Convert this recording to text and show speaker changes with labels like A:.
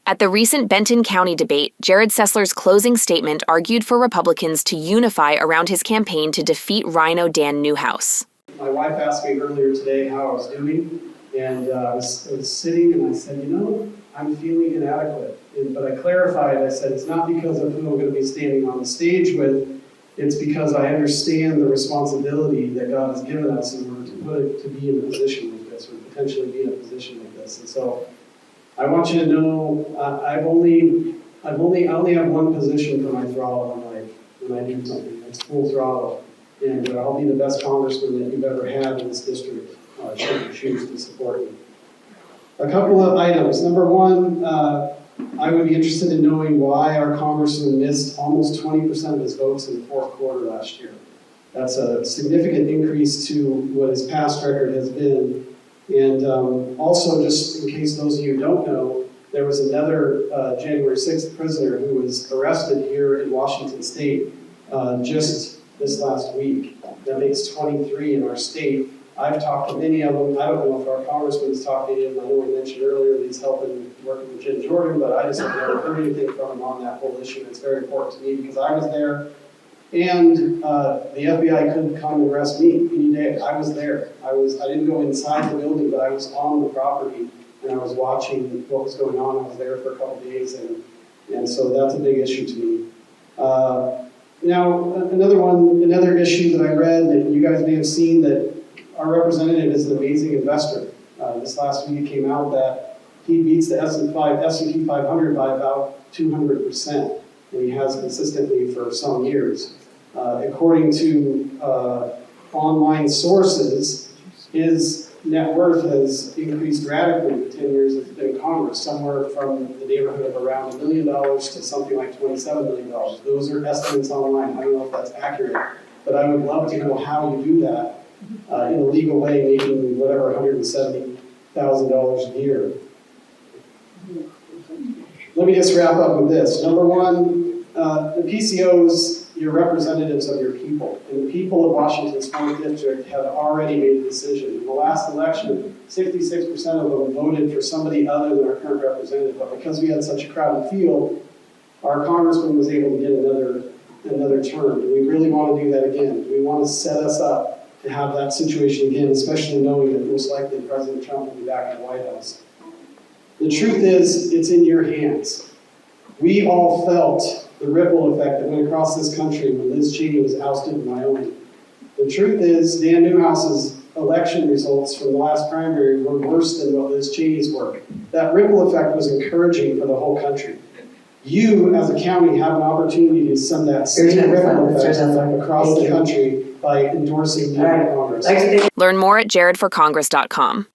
A: At the recent Benton County debate, Jerrod Sessler's closing statement argued for Republicans to unify around his campaign to defeat Rhino Dan Newhouse.
B: My wife asked me earlier today how I was doing, and I was sitting and I said, I'm feeling inadequate. But I clarified, I said, it's not because of who I'm going to be standing on the stage with, it's because I understand the responsibility that God has given us in order to be in a position like this, or potentially be in a position like this. And so I want you to know I only have one position for my throttle in life when I do something. It's full throttle. And I'll be the best congressman that you've ever had in this district should you choose to support me. A couple of items. Number one, I would be interested in knowing why our congressman missed almost 20% of his votes in the fourth quarter last year. That's a significant increase to what his past record has been. And also, just in case those of you don't know, there was another January 6th prisoner who was arrested here in Washington State just this last week. That makes 23 in our state. I've talked to many of them. I don't know if our congressman's talked to any of them. I know we mentioned earlier that he's helping working with Jim Jordan, but I just have never heard anything from him on that whole issue. It's very important to me because I was there, and the FBI couldn't come and arrest me any day. I was there. I didn't go inside the building, but I was on the property, and I was watching what was going on. I was there for a couple of days, and so that's a big issue to me. Now, another issue that I read that you guys may have seen, that our representative is an amazing investor. This last week it came out that he beats the S&P 500 by about 200%, and he has consistently for some years. According to online sources, his net worth has increased radically in the 10 years that he's been in Congress, somewhere from the neighborhood of around $1 million to something like $27 million. Those are estimates online. I don't know if that's accurate, but I would love to know how you do that in a legal way, making whatever $170,000 a year. Let me just wrap up with this. Number one, the PCOs, you're representatives of your people, and the people of Washington's 4th District have already made a decision. In the last election, 66% of them voted for somebody other than our current representative, but because we had such a crowded field, our congressman was able to get another term. Do we really want to do that again? Do we want to set us up to have that situation again, especially knowing that most likely President Trump will be back in the White House? The truth is, it's in your hands. We all felt the ripple effect that went across this country when Liz Cheney was ousted in Wyoming. The truth is, Dan Newhouse's election results from the last primary were worse than what Liz Cheney's were. That ripple effect was encouraging for the whole country. You, as a county, have an opportunity to send that same ripple effect across the country by endorsing you in Congress.
A: Learn more at jerrodforcongress.com.